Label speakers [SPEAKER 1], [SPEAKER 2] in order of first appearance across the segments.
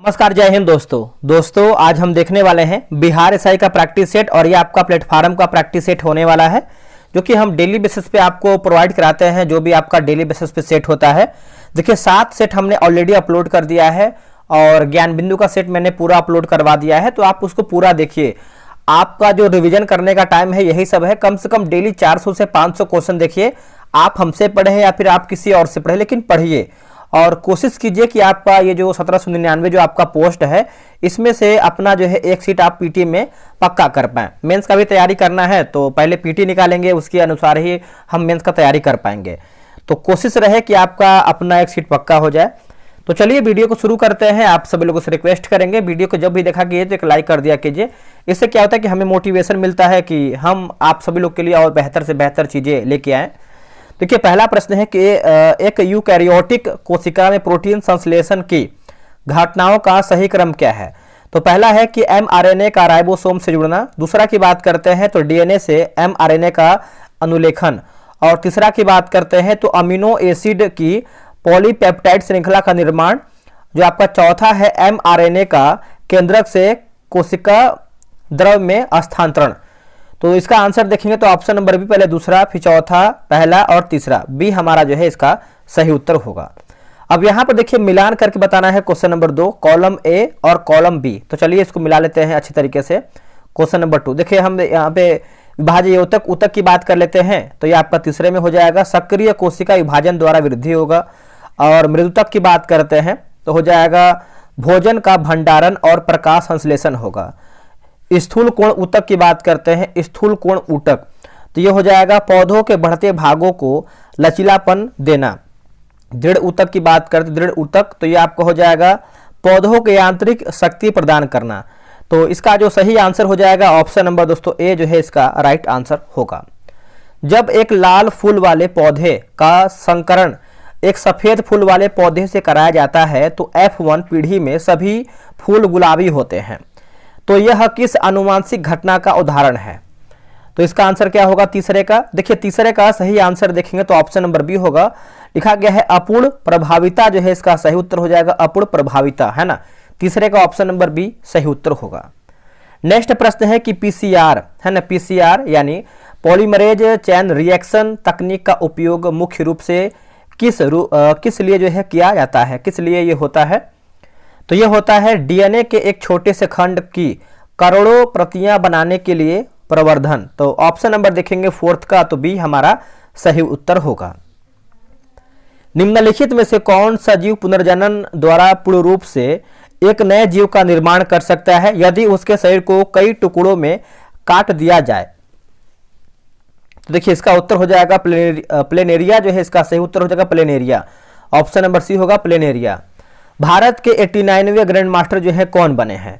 [SPEAKER 1] नमस्कार, जय हिंद दोस्तों आज हम देखने वाले हैं बिहार एसआई का प्रैक्टिस सेट और ये आपका प्लेटफार्म का प्रैक्टिस सेट होने वाला है जो कि हम डेली बेसिस पे आपको प्रोवाइड कराते हैं। जो भी आपका डेली बेसिस पे सेट होता है, देखिए 7 सेट हमने ऑलरेडी अपलोड कर दिया है और ज्ञान बिंदु का सेट मैंने पूरा अपलोड करवा दिया है, तो आप उसको पूरा देखिए। आपका जो रिविजन करने का टाइम है यही सब है। कम से कम डेली 400 से 500 क्वेश्चन देखिए। आप हमसे पढ़े या फिर आप किसी और से पढ़े, लेकिन पढ़िए और कोशिश कीजिए कि आपका ये जो 1799 जो आपका पोस्ट है इसमें से अपना जो है एक सीट आप पीटी में पक्का कर पाएं। मेंस का भी तैयारी करना है तो पहले पीटी निकालेंगे, उसके अनुसार ही हम मेंस का तैयारी कर पाएंगे। तो कोशिश रहे कि आपका अपना एक सीट पक्का हो जाए। तो चलिए वीडियो को शुरू करते हैं। आप सभी लोगों से रिक्वेस्ट करेंगे, वीडियो को जब भी देखा कीजिए तो एक लाइक कर दिया कीजिए। इससे क्या होता है कि हमें मोटिवेशन मिलता है कि हम आप सभी लोग के लिए और बेहतर से बेहतर चीज़ें लेके आएँ। देखिए पहला प्रश्न है कि एक यूकैरियोटिक कोशिका में प्रोटीन संश्लेषण की घटनाओं का सही क्रम क्या है। तो पहला है कि एमआरएनए का राइबोसोम से जुड़ना, दूसरा की बात करते हैं तो डीएनए से एमआरएनए का अनुलेखन, और तीसरा की बात करते हैं तो अमीनो एसिड की पॉलीपेप्टाइड श्रृंखला का निर्माण, जो आपका चौथा है एमआरएनए का केंद्रक से कोशिका द्रव में स्थानांतरण। तो इसका आंसर देखेंगे तो ऑप्शन नंबर बी, पहले दूसरा फिर चौथा, पहला और तीसरा, बी हमारा जो है इसका सही उत्तर होगा। अब यहाँ पर देखिए मिलान करके बताना है क्वेश्चन नंबर 2, कॉलम ए और कॉलम बी। तो चलिए इसको मिला लेते हैं अच्छी तरीके से। क्वेश्चन नंबर 2 देखिए हम यहाँ पे विभाज्य ऊतक ऊतक की बात कर लेते हैं तो ये आपका तीसरे में हो जाएगा। सक्रिय कोशिका विभाजन द्वारा वृद्धि होगा। और मृदुतक की बात करते हैं तो हो जाएगा भोजन का भंडारण और प्रकाश संश्लेषण होगा। स्थूल कोण ऊतक की बात करते हैं, स्थूल कोण ऊतक तो ये हो जाएगा पौधों के बढ़ते भागों को लचीलापन देना। दृढ़ ऊतक की बात करते दृढ़ ऊतक तो ये आपका हो जाएगा पौधों के यांत्रिक शक्ति प्रदान करना। तो इसका जो सही आंसर हो जाएगा ऑप्शन नंबर दोस्तों ए जो है इसका राइट आंसर होगा। जब एक लाल फूल वाले पौधे का संकरण एक सफेद फूल वाले पौधे से कराया जाता है तो F1 पीढ़ी में सभी फूल गुलाबी होते हैं। तो यह किस आनुवांशिक घटना का उदाहरण है। तो इसका आंसर क्या होगा तीसरे का। देखिए तीसरे का सही आंसर देखेंगे तो ऑप्शन नंबर बी होगा। लिखा गया है अपूर्ण प्रभाविता जो है इसका सही उत्तर हो जाएगा, अपूर्ण प्रभाविता है ना। तीसरे का ऑप्शन नंबर बी सही उत्तर होगा। नेक्स्ट प्रश्न है कि पीसीआर है ना, पीसीआर यानी पॉलीमरेज चैन रिएक्शन तकनीक का उपयोग मुख्य रूप से किस लिए जो है किया जाता है, किस लिए ये होता है। तो यह होता है डीएनए के एक छोटे से खंड की करोड़ों प्रतियां बनाने के लिए प्रवर्धन। तो ऑप्शन नंबर देखेंगे फोर्थ का, तो बी हमारा सही उत्तर होगा। निम्नलिखित में से कौन सा जीव पुनर्जनन द्वारा पूर्ण रूप से एक नए जीव का निर्माण कर सकता है यदि उसके शरीर को कई टुकड़ों में काट दिया जाए। तो देखिए इसका उत्तर हो जाएगा प्लेनेरिया जो है इसका सही उत्तर हो जाएगा प्लेनेरिया। ऑप्शन नंबर सी होगा प्लेनेरिया। भारत के 89वें ग्रैंड मास्टर जो है कौन बने हैं,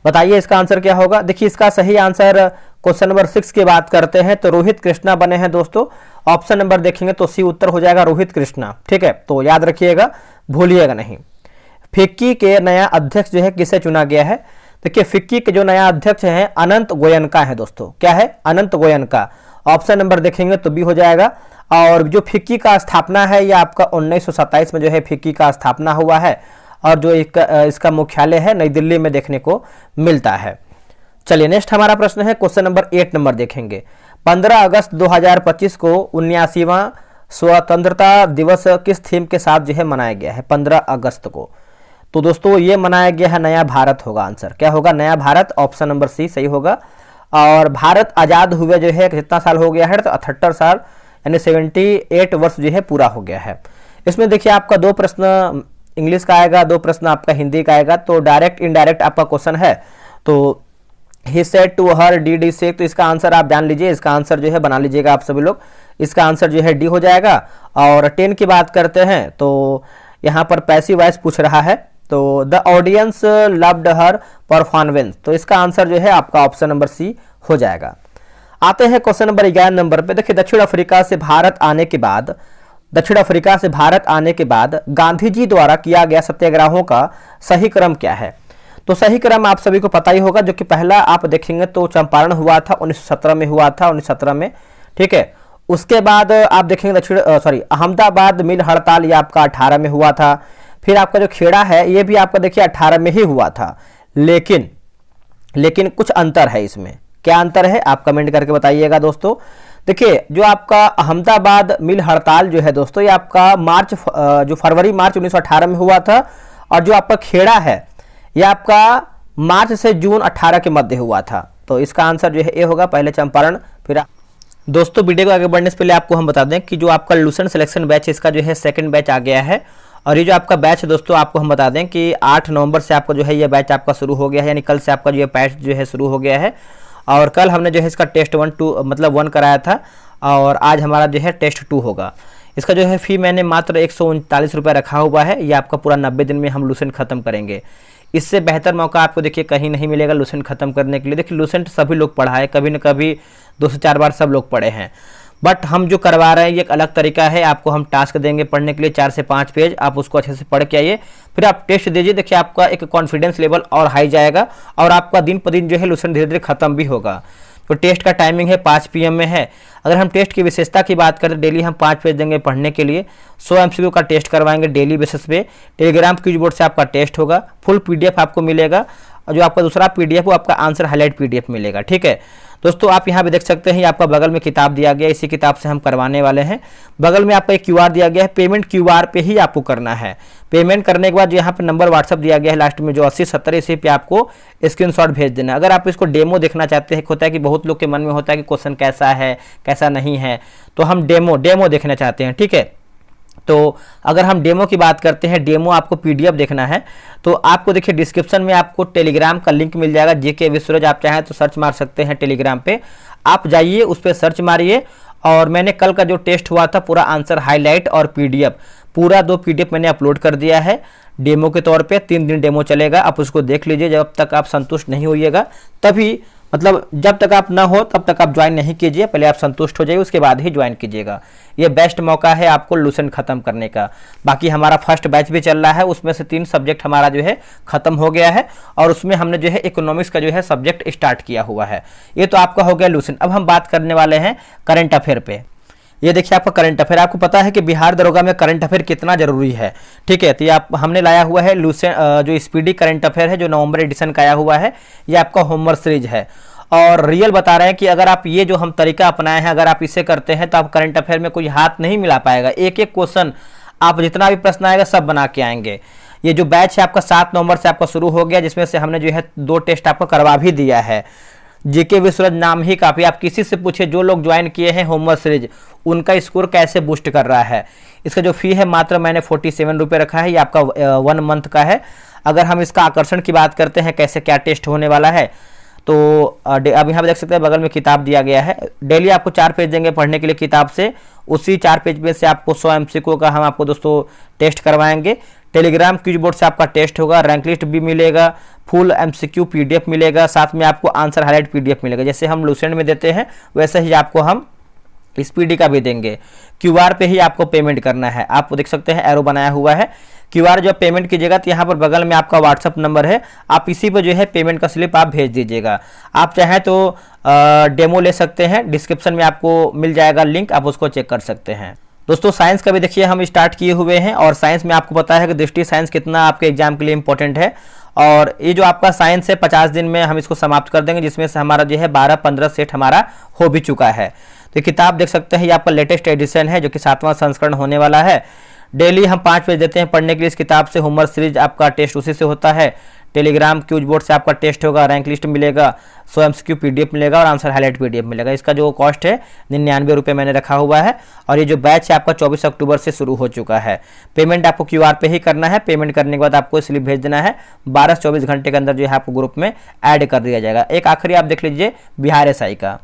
[SPEAKER 1] बताइए इसका आंसर क्या होगा। देखिए इसका सही आंसर क्वेश्चन नंबर 6 की बात करते हैं तो रोहित कृष्णा बने हैं दोस्तों। ऑप्शन नंबर देखेंगे तो सी उत्तर हो जाएगा रोहित कृष्णा। ठीक है, तो याद रखिएगा, भूलिएगा नहीं। फिक्की के नया अध्यक्ष जो है किसे चुना गया है। देखिए फिक्की के जो नया अध्यक्ष है अनंत गोयनका है दोस्तों। क्या है, अनंत गोयनका। ऑप्शन नंबर देखेंगे तो बी हो जाएगा। और जो फिक्की का स्थापना है ये आपका 1927 में जो है फिक्की का स्थापना हुआ है और जो इसका मुख्यालय है नई दिल्ली में देखने को मिलता है। चलिए नेक्स्ट हमारा प्रश्न है क्वेश्चन नंबर 8 नंबर देखेंगे। 15 अगस्त 2025 को 79वां स्वतंत्रता दिवस किस थीम के साथ जो है मनाया गया है 15 अगस्त को। तो दोस्तों ये मनाया गया है नया भारत होगा। आंसर क्या होगा, नया भारत। ऑप्शन नंबर सी सही होगा। और भारत आज़ाद हुए जो है कितना साल हो गया है तो 78 साल यानी 78 वर्ष जो है पूरा हो गया है। इसमें देखिए आपका 2 प्रश्न इंग्लिश का आएगा, 2 प्रश्न आपका हिंदी का आएगा। तो डायरेक्ट इनडायरेक्ट आपका क्वेश्चन है तो he said to her did he say, तो इसका आंसर आप जान लीजिए। इसका आंसर जो है बना लीजिएगा आप सभी लोग। इसका आंसर जो है डी हो जाएगा। और 10 की बात करते हैं तो यहाँ पर पैसिव वॉइस पूछ रहा है तो the audience loved her performance. तो इसका आंसर जो है आपका ऑप्शन नंबर सी हो जाएगा। आते हैं क्वेश्चन नंबर 11 नंबर पे। देखिए दक्षिण अफ्रीका से भारत आने के बाद गांधी जी द्वारा किया गया सत्याग्रहों का सही क्रम क्या है। तो सही क्रम आप सभी को पता ही होगा, जो कि पहला आप देखेंगे तो चंपारण हुआ था 1917 में हुआ था 1917 में। ठीक है, उसके बाद आप देखेंगे अहमदाबाद मिल हड़ताल ये आपका 18 में हुआ था। फिर आपका जो खेड़ा है ये भी आपका देखिए 18 में ही हुआ था, लेकिन कुछ अंतर है इसमें। क्या अंतर है आप कमेंट करके बताइएगा दोस्तों। देखिए जो आपका अहमदाबाद मिल हड़ताल जो है दोस्तों, ये आपका जो फरवरी मार्च 1918 में हुआ था, और जो आपका खेड़ा है ये आपका मार्च से जून 18 के मध्य हुआ था। तो इसका आंसर जो है ए होगा, पहले चंपारण। फिर दोस्तों वीडियो को आगे बढ़ने से पहले आपको हम बता दें कि जो आपका लूसेंट सिलेक्शन बैच इसका जो है सेकंड बैच आ गया है, और ये जो आपका बैच है दोस्तों आपको हम बता दें कि 8 नवंबर से आपका जो है ये बैच आपका शुरू हो गया है, यानी कल से आपका जो ये बैच जो है शुरू हो गया है। और कल हमने जो है इसका टेस्ट 1 कराया था, और आज हमारा जो है टेस्ट 2 होगा। इसका जो है फ़ी मैंने मात्र 139 रुपये रखा हुआ है। ये आपका पूरा 90 दिन में हम लूसेंट खत्म करेंगे। इससे बेहतर मौका आपको देखिए कहीं नहीं मिलेगा लूसेंट खत्म करने के लिए। देखिए लूसेंट सभी लोग पढ़ा है, कभी न कभी 2 से 4 बार सब लोग पढ़े हैं, बट हम जो करवा रहे हैं ये एक अलग तरीका है। आपको हम टास्क देंगे पढ़ने के लिए 4 से 5 पेज, आप उसको अच्छे से पढ़ के आइए, फिर आप टेस्ट दीजिए। देखिए आपका एक कॉन्फिडेंस लेवल और हाई जाएगा, और आपका दिन पर दिन जो है लूसेंट धीरे धीरे खत्म भी होगा। तो टेस्ट का टाइमिंग है 5 PM में है। अगर हम टेस्ट की विशेषता की बात करें, डेली हम 5 पेज देंगे पढ़ने के लिए, 100 MCQ का टेस्ट करवाएंगे डेली बेसिस पे। टेलीग्राम क्विज बोर्ड से आपका टेस्ट होगा, फुल PDF आपको मिलेगा, और जो आपका दूसरा PDF वो आपका आंसर हाईलाइट PDF मिलेगा। ठीक है दोस्तों, आप यहाँ पे देख सकते हैं, आपका बगल में किताब दिया गया है, इसी किताब से हम करवाने वाले हैं। बगल में आपका एक QR दिया गया है, पेमेंट QR पे ही आपको करना है। पेमेंट करने के बाद यहाँ पे नंबर WhatsApp दिया गया है लास्ट में जो 8070, इसी पे आपको स्क्रीनशॉट भेज देना। अगर आप इसको डेमो देखना चाहते हैं, होता है कि बहुत लोग के मन में होता है कि क्वेश्चन कैसा है कैसा नहीं है, तो हम डेमो देखना चाहते हैं। ठीक है, तो अगर हम डेमो की बात करते हैं, डेमो आपको PDF देखना है, तो आपको देखिए डिस्क्रिप्शन में आपको टेलीग्राम का लिंक मिल जाएगा, JK विश्वराज। आप चाहें तो सर्च मार सकते हैं टेलीग्राम पे, आप जाइए उस पर सर्च मारिए। और मैंने कल का जो टेस्ट हुआ था पूरा आंसर हाईलाइट और PDF पूरा 2 PDF मैंने अपलोड कर दिया है डेमो के तौर पे। 3 दिन डेमो चलेगा, आप उसको देख लीजिए। जब तक आप संतुष्ट नहीं होइएगा तभी, मतलब जब तक आप ना हो तब तक आप ज्वाइन नहीं कीजिए, पहले आप संतुष्ट हो जाइए उसके बाद ही ज्वाइन कीजिएगा। ये बेस्ट मौका है आपको लूसेंट खत्म करने का। बाकी हमारा फर्स्ट बैच भी चल रहा है, उसमें से 3 सब्जेक्ट हमारा जो है खत्म हो गया है, और उसमें हमने जो है इकोनॉमिक्स का जो है सब्जेक्ट स्टार्ट किया हुआ है। ये तो आपका हो गया लूसेंट। अब हम बात करने वाले हैं करंट अफेयर पे। ये देखिए आपका करंट अफेयर, आपको पता है कि बिहार दरोगा में करंट अफेयर कितना जरूरी है। ठीक है, तो ये हमने लाया हुआ है जो स्पीडी करंट अफेयर है, जो नवंबर एडिशन का आया हुआ है। ये आपका होमवर्क सीरीज है, और रियल बता रहे हैं कि अगर आप ये जो हम तरीका अपनाए हैं, अगर आप इसे करते हैं तो आप करंट अफेयर में कोई हाथ नहीं मिला पाएगा। एक एक क्वेश्चन आप जितना भी प्रश्न आएगा सब बना के आएंगे। ये जो बैच है आपका 7 नवंबर से आपका शुरू हो गया, जिसमें से हमने जो है 2 टेस्ट आपको करवा भी दिया है। JK विश्वराज नाम ही काफ़ी, आप किसी से पूछे जो लोग ज्वाइन किए हैं होमवर्क सीरीज, उनका स्कोर कैसे बूस्ट कर रहा है। इसका जो फी है मात्र मैंने 47 रुपये रखा है, ये आपका 1 मंथ का है। अगर हम इसका आकर्षण की बात करते हैं, कैसे क्या टेस्ट होने वाला है, तो अब यहाँ पे देख सकते हैं बगल में किताब दिया गया है। डेली आपको 4 पेज देंगे पढ़ने के लिए किताब से, उसी 4 पेज में से आपको 100 MCQ का हम आपको दोस्तों टेस्ट करवाएंगे। टेलीग्राम क्विज बोर्ड से आपका टेस्ट होगा, रैंक लिस्ट भी मिलेगा, फुल MCQ PDF मिलेगा, साथ में आपको आंसर हाईलाइट PDF मिलेगा। जैसे हम लूसेंट में देते हैं वैसे ही आपको हम स्पीडी का भी देंगे। QR पे ही आपको पेमेंट करना है। आप देख सकते हैं एरो बनाया हुआ है, QR जब पेमेंट कीजिएगा तो यहाँ पर बगल में आपका WhatsApp नंबर है, आप इसी पर जो है पेमेंट का स्लिप आप भेज दीजिएगा। आप चाहें तो डेमो ले सकते हैं, डिस्क्रिप्शन में आपको मिल जाएगा लिंक, आप उसको चेक कर सकते हैं। दोस्तों साइंस का भी देखिए हम स्टार्ट किए हुए हैं, और साइंस में आपको पता है कि दृष्टि साइंस कितना आपके एग्जाम के लिए इंपॉर्टेंट है। और ये जो आपका साइंस है 50 दिन में हम इसको समाप्त कर देंगे, जिसमें से हमारा जो है 12-15 सेट हमारा हो भी चुका है। तो किताब देख सकते हैं, ये आपका लेटेस्ट एडिशन है जो कि 7वां संस्करण होने वाला है। डेली हम 5 पेज देते हैं पढ़ने के लिए इस किताब से। होमवर्क सीरीज आपका टेस्ट उसी से होता है। टेलीग्राम क्विज बोर्ड से आपका टेस्ट होगा, रैंक लिस्ट मिलेगा, 100 MCQ PDF मिलेगा और आंसर हाईलाइट PDF मिलेगा। इसका जो कॉस्ट है 99 रुपये मैंने रखा हुआ है। और ये जो बैच है आपका 24 अक्टूबर से शुरू हो चुका है। पेमेंट आपको QR पे ही करना है। पेमेंट करने के बाद आपको स्लिप भेज देना है, 12 से 24 घंटे के अंदर जो है आपको ग्रुप में ऐड कर दिया जाएगा। एक आखिरी आप देख लीजिए बिहार SI का,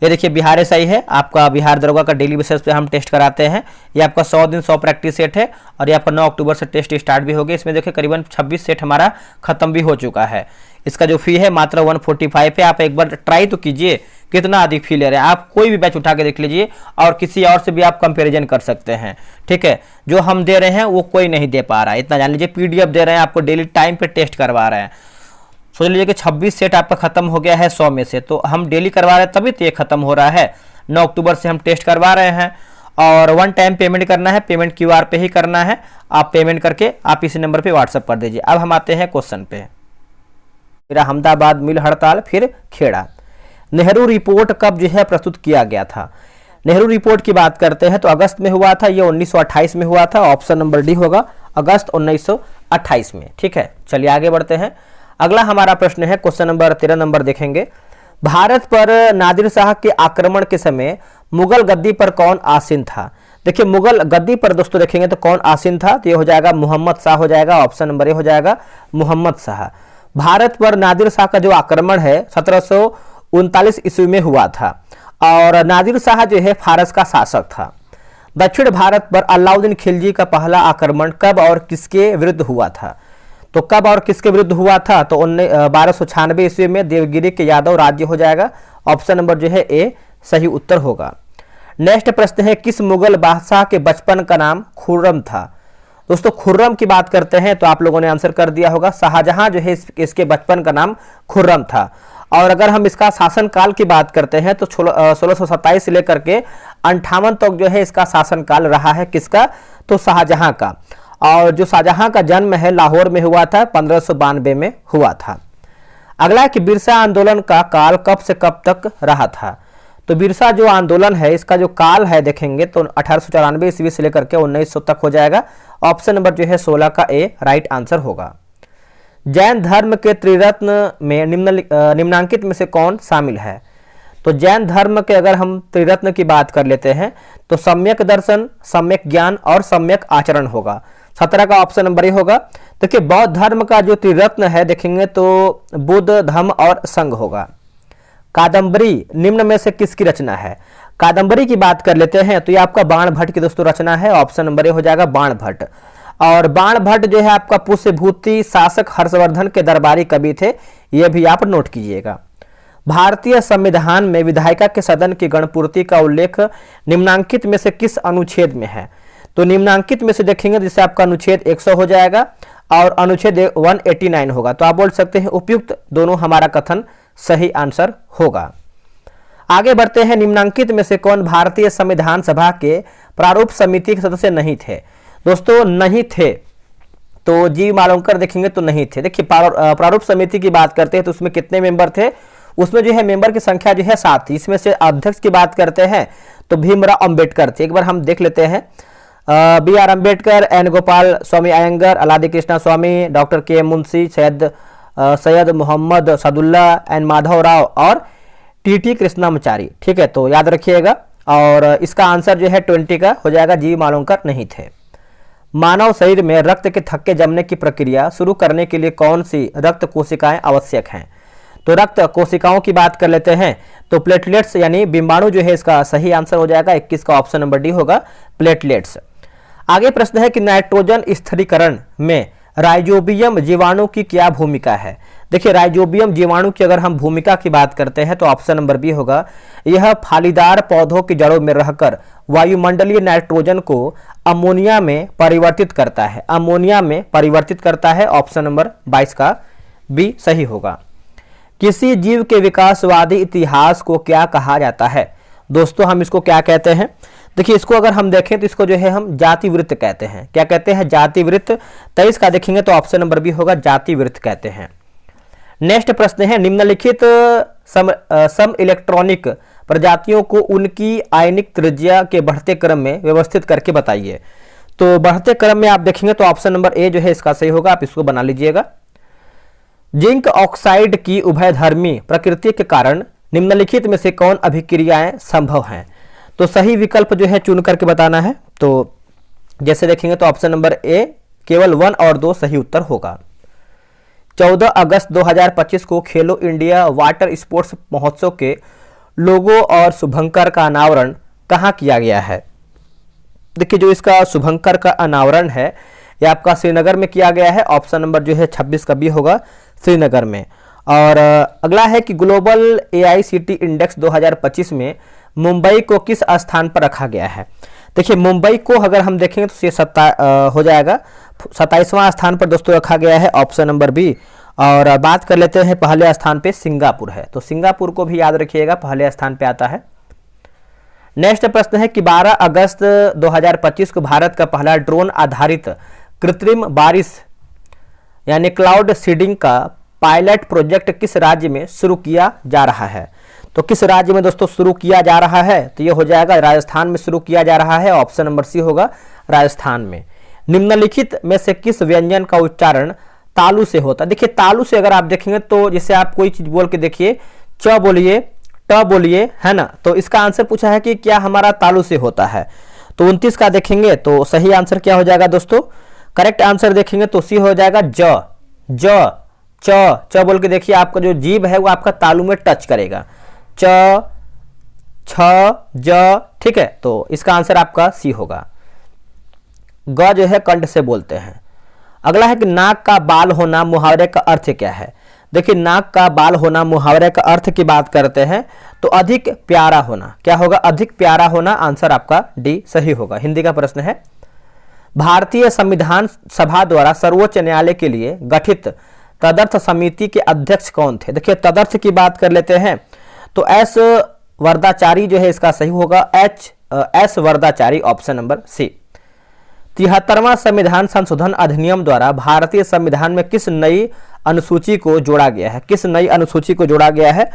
[SPEAKER 1] ये देखिए बिहार SI है आपका, बिहार दरोगा का डेली बेसिस पे हम टेस्ट कराते हैं। ये आपका 100 दिन 100 प्रैक्टिस सेट है, और ये आपका 9 अक्टूबर से टेस्ट स्टार्ट भी हो गया। इसमें देखिए करीबन 26 सेट हमारा खत्म भी हो चुका है। इसका जो फी है मात्र 145 है। आप एक बार ट्राई तो कीजिए, कितना अधिक फी ले रहे हैं। आप कोई भी बैच उठा के देख लीजिए, और किसी और से भी आप कंपेरिजन कर सकते हैं। ठीक है, जो हम दे रहे हैं वो कोई नहीं दे पा रहा है, इतना जान लीजिए। PDF दे रहे हैं आपको, डेली टाइम पे टेस्ट करवा रहे हैं। सोच लीजिए कि 26 सेट आपका खत्म हो गया है 100 में से, तो हम डेली करवा रहे हैं तभी तो ये खत्म हो रहा है। 9 अक्टूबर से हम टेस्ट करवा रहे हैं, और वन टाइम पेमेंट करना है, पेमेंट क्यूआर पे ही करना है। आप पेमेंट करके आप इसी नंबर पे व्हाट्सएप कर दीजिए। अब हम आते हैं क्वेश्चन पे। फिर अहमदाबाद मिल हड़ताल, फिर खेड़ा। नेहरू रिपोर्ट कब जो है प्रस्तुत किया गया था? नेहरू रिपोर्ट की बात करते हैं तो अगस्त में हुआ था, ये 1928 में हुआ था। ऑप्शन नंबर डी होगा, अगस्त 1928 में। ठीक है, चलिए आगे बढ़ते हैं। अगला हमारा प्रश्न है क्वेश्चन नंबर 13 नंबर देखेंगे। भारत पर नादिर शाह के आक्रमण के समय मुगल गद्दी पर कौन आसीन था? देखिए मुगल गद्दी पर दोस्तों देखेंगे तो कौन आसीन था, तो ये हो जाएगा मोहम्मद शाह हो जाएगा। ऑप्शन नंबर ए हो जाएगा मोहम्मद शाह। भारत पर नादिर शाह का जो आक्रमण है 1739 ईस्वी में हुआ था और नादिर शाह जो है फारस का शासक था। दक्षिण भारत पर अलाउद्दीन खिलजी का पहला आक्रमण कब और किसके विरुद्ध हुआ था? तो कब और किसके विरुद्ध हुआ था? तो 1296 ईस्वी में देवगिरी के यादव राज्य हो जाएगा। ऑप्शन नंबर जो है ए सही उत्तर होगा। नेक्स्ट प्रश्न है, किस मुगल बादशाह के बचपन का नाम खुर्रम था? दोस्तों खुर्रम की बात करते हैं तो आप लोगों ने आंसर कर दिया होगा, शाहजहां जो है इसके बचपन का नाम खुर्रम था। और अगर हम इसका शासनकाल की बात करते हैं तो 1627 से लेकर के 58 तक जो है इसका शासनकाल रहा है। किसका? तो शाहजहां का। और जो शाहजहां का जन्म है लाहौर में हुआ था, 1592 में हुआ था। अगला कि बिरसा आंदोलन का काल कब से कब तक रहा था? तो बिरसा जो आंदोलन है इसका जो काल है देखेंगे तो 1894 ईस्वी से लेकर के 1900 तक हो जाएगा। ऑप्शन नंबर जो है 16 का ए राइट आंसर होगा। जैन धर्म के त्रिरत्न में निम्नलिखित में से कौन शामिल है? तो जैन धर्म के अगर हम त्रिरत्न की बात कर लेते हैं तो सम्यक दर्शन, सम्यक ज्ञान और सम्यक आचरण होगा। 17 का ऑप्शन नंबर ए होगा। देखिए बौद्ध धर्म का जो त्रिरत्न है देखेंगे तो बुद्ध, धम्म और संघ होगा। कादम्बरी निम्न में से किसकी रचना है? कादम्बरी की बात कर लेते हैं तो ये आपका बाण भट्ट की दोस्तों रचना है। ऑप्शन नंबर ए हो जाएगा बाण भट्ट। और बाण भट्ट जो है आपका पुष्यभूति शासक हर्षवर्धन के दरबारी कवि थे, ये भी आप नोट कीजिएगा। भारतीय संविधान में विधायिका के सदन की गणपूर्ति का उल्लेख निम्नांकित में से किस अनुच्छेद में है? तो निम्नांकित में से देखेंगे जिससे आपका अनुच्छेद 100 हो जाएगा और अनुच्छेद 189 होगा। तो आप बोल सकते हैं उपयुक्त दोनों हमारा कथन सही आंसर होगा। आगे बढ़ते हैं, निम्नांकित में से कौन भारतीय संविधान सभा के प्रारूप समिति के सदस्य नहीं थे? दोस्तों नहीं थे तो जी मालूमकर देखेंगे तो नहीं थे। देखिए प्रारूप समिति की बात करते हैं तो उसमें कितने मेंबर थे? उसमें जो है मेंबर की संख्या जो है 7 थी। इसमें से अध्यक्ष की बात करते हैं तो भीमराव अंबेडकर थे। एक बार हम देख लेते हैं, B R Ambedkar, N Gopalaswami Ayyangar, Alladi Krishnaswamy, doctor K Munshi, Syed Mohammad Saadulla, N Madhava Rao और टी कृष्णामाचारी। ठीक है, तो याद रखिएगा। और इसका आंसर जो है 20 का हो जाएगा, जी मालूमकर नहीं थे। मानव शरीर में रक्त के थक्के जमने की प्रक्रिया शुरू करने के लिए कौन सी रक्त कोशिकाएं आवश्यक हैं? तो रक्त कोशिकाओं की बात कर लेते हैं तो प्लेटलेट्स यानी बिंबाणु जो है इसका सही आंसर हो जाएगा। 21 का ऑप्शन नंबर डी होगा, प्लेटलेट्स। आगे प्रश्न है कि नाइट्रोजन स्थिरीकरण में राइजोबियम जीवाणु की क्या भूमिका है? देखिए राइजोबियम जीवाणु की अगर हम भूमिका की बात करते हैं तो ऑप्शन नंबर बी होगा। यह फालीदार पौधों की जड़ों में रहकर वायुमंडलीय नाइट्रोजन को अमोनिया में परिवर्तित करता है। अमोनिया में परिवर्तित करता है। ऑप्शन नंबर 22 का बी सही होगा। किसी जीव के विकासवादी इतिहास को क्या कहा जाता है? दोस्तों हम इसको क्या कहते हैं? देखिए इसको अगर हम देखें तो इसको जो है हम जाति वृत्त कहते हैं। क्या कहते हैं? जाति वृत्त। 23 का देखेंगे तो ऑप्शन नंबर बी होगा, जाति वृत्त कहते हैं। नेक्स्ट प्रश्न है, निम्नलिखित सम इलेक्ट्रॉनिक प्रजातियों को उनकी आयनिक त्रिज्या के बढ़ते क्रम में व्यवस्थित करके बताइए। तो बढ़ते क्रम में आप देखेंगे तो ऑप्शन नंबर ए जो है इसका सही होगा। आप इसको बना लीजिएगा। जिंक ऑक्साइड की उभयधर्मी प्रकृति के कारण निम्नलिखित में से कौन अभिक्रियाएं संभव हैं? तो सही विकल्प जो है चुन करके बताना है। तो जैसे देखेंगे तो ऑप्शन नंबर ए केवल 1 और 2 सही उत्तर होगा। 14 अगस्त 2025 को खेलो इंडिया वाटर स्पोर्ट्स महोत्सव के लोगो और शुभंकर का अनावरण कहाँ किया गया है? देखिए जो इसका शुभंकर का अनावरण है यह आपका श्रीनगर में किया गया है। ऑप्शन नंबर जो है 26 का बी होगा, श्रीनगर में। और अगला है कि ग्लोबल AICT इंडेक्स 2025 में मुंबई को किस स्थान पर रखा गया है? देखिए मुंबई को अगर हम देखेंगे तो ये हो जाएगा 27वां स्थान पर दोस्तों रखा गया है। Option number B. और बात कर लेते हैं पहले स्थान पे सिंगापुर है, तो सिंगापुर को भी याद रखिएगा, पहले स्थान पे आता है। नेक्स्ट प्रश्न है कि 12 अगस्त 2025 को भारत का पहला ड्रोन आधारित कृत्रिम बारिश यानी क्लाउड सीडिंग का पायलट प्रोजेक्ट किस राज्य में शुरू किया जा रहा है? तो किस राज्य में दोस्तों शुरू किया जा रहा है? तो ये हो जाएगा राजस्थान में शुरू किया जा रहा है। ऑप्शन नंबर सी होगा राजस्थान में। निम्नलिखित में से किस व्यंजन का उच्चारण तालु से होता है? देखिए तालु से अगर आप देखेंगे तो जैसे आप कोई चीज बोल के देखिए, च बोलिए, ट बोलिए, है ना, तो इसका आंसर पूछा है कि क्या हमारा तालु से होता है। तो 29 का देखेंगे तो सही आंसर क्या हो जाएगा दोस्तों? करेक्ट आंसर देखेंगे तो सी हो जाएगा ज च बोल के देखिए, आपका जो जीभ है वो आपका तालु में टच करेगा, च छ ज, ठीक है। तो इसका आंसर आपका सी होगा। ग जो है कंठ से बोलते हैं। अगला है कि नाक का बाल होना मुहावरे का अर्थ क्या है? देखिए नाक का बाल होना मुहावरे का अर्थ की बात करते हैं तो अधिक प्यारा होना। क्या होगा? अधिक प्यारा होना। आंसर आपका डी सही होगा। हिंदी का प्रश्न है, भारतीय संविधान सभा द्वारा सर्वोच्च न्यायालय के लिए गठित तदर्थ समिति के अध्यक्ष कौन थे? देखिए तदर्थ की बात कर लेते हैं तो एस वरदाचारी जो है इसका सही होगा, S Varadachari, option number C. 73वां संविधान संशोधन अधिनियम द्वारा भारतीय संविधान में किस नई अनुसूची को जोड़ा गया है? किस नई अनुसूची को जोड़ा गया है?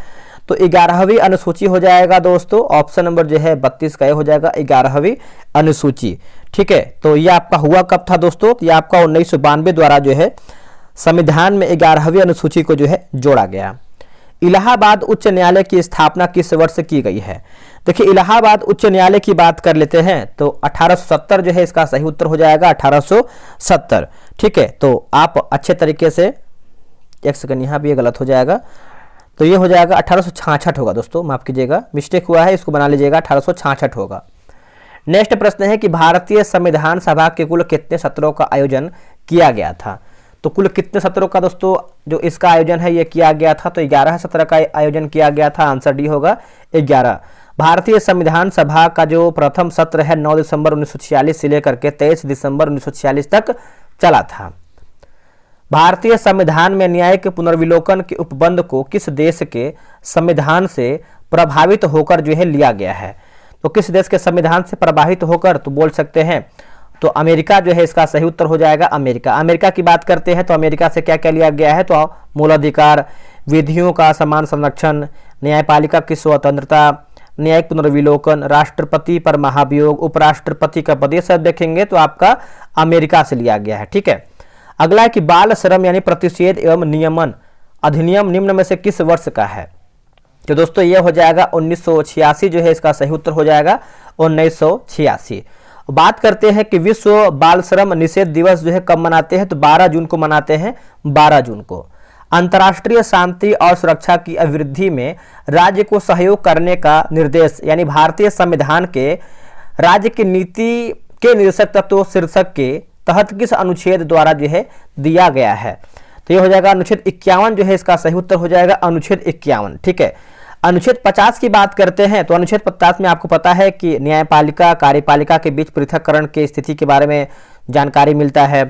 [SPEAKER 1] तो 11वीं अनुसूची हो जाएगा दोस्तों। ऑप्शन नंबर जो है 32 का हो जाएगा 11वीं अनुसूची, ठीक है। तो ये आपका हुआ कब था दोस्तों? तो ये आपका 1992 द्वारा जो है संविधान में 11वीं अनुसूची को जो है जोड़ा गया। इलाहाबाद उच्च न्यायालय की स्थापना किस वर्ष की गई है? देखिए इलाहाबाद उच्च न्यायालय की बात कर लेते हैं तो 1870 जो है इसका सही उत्तर हो जाएगा, 1870, ठीक है। तो आप अच्छे तरीके से, एक सेकंड यहाँ भी ये गलत हो जाएगा, तो ये हो जाएगा 1866 होगा दोस्तों, माफ कीजिएगा, मिस्टेक हुआ है, इसको बना लीजिएगा, 1866 होगा। नेक्स्ट प्रश्न है कि भारतीय संविधान सभा के कुल कितने सत्रों का आयोजन किया गया था? तो कुल कितने सत्रों का दोस्तों जो इसका आयोजन है ये किया गया था? तो 11 सत्र का आयोजन किया गया था। आंसर डी होगा 11। भारतीय संविधान सभा का जो प्रथम सत्र है 9 दिसंबर 1946 से लेकर के 23 दिसंबर 1946 तक चला था। भारतीय संविधान में न्यायिक पुनर्विलोकन के उपबंध को किस देश के संविधान से प्रभावित होकर जो है लिया गया है? तो किस देश के संविधान से प्रभावित होकर, तो बोल सकते हैं तो अमेरिका जो है इसका सही उत्तर हो जाएगा अमेरिका। अमेरिका की बात करते हैं तो अमेरिका से क्या क्या लिया गया है? तो मूल अधिकार, विधियों का समान संरक्षण, न्यायपालिका की स्वतंत्रता, न्यायिक पुनर्विलोकन, राष्ट्रपति पर महाभियोग, उपराष्ट्रपति का पद, ये सब देखेंगे तो आपका अमेरिका से लिया गया है, ठीक है। अगला है कि बाल श्रम यानी प्रतिषेध एवं नियमन अधिनियम निम्न में से किस वर्ष का है? तो दोस्तों ये हो जाएगा 1986 जो है इसका सही उत्तर हो जाएगा 1986। बात करते हैं कि विश्व बाल श्रम निषेध दिवस जो है कब मनाते हैं? तो 12 जून को मनाते हैं, 12 जून को। अंतर्राष्ट्रीय शांति और सुरक्षा की अभिवृद्धि में राज्य को सहयोग करने का निर्देश यानी भारतीय संविधान के राज्य की नीति के निरसक तत्व शीर्षक के तहत किस अनुच्छेद द्वारा जो है दिया गया है? तो ये हो जाएगा अनुच्छेद 51 जो है इसका सही उत्तर हो जाएगा अनुच्छेद 51, ठीक है। अनुच्छेद 50 की बात करते हैं तो अनुच्छेद 50 में आपको पता है कि न्यायपालिका कार्यपालिका के बीच पृथककरण की स्थिति के बारे में जानकारी मिलता है।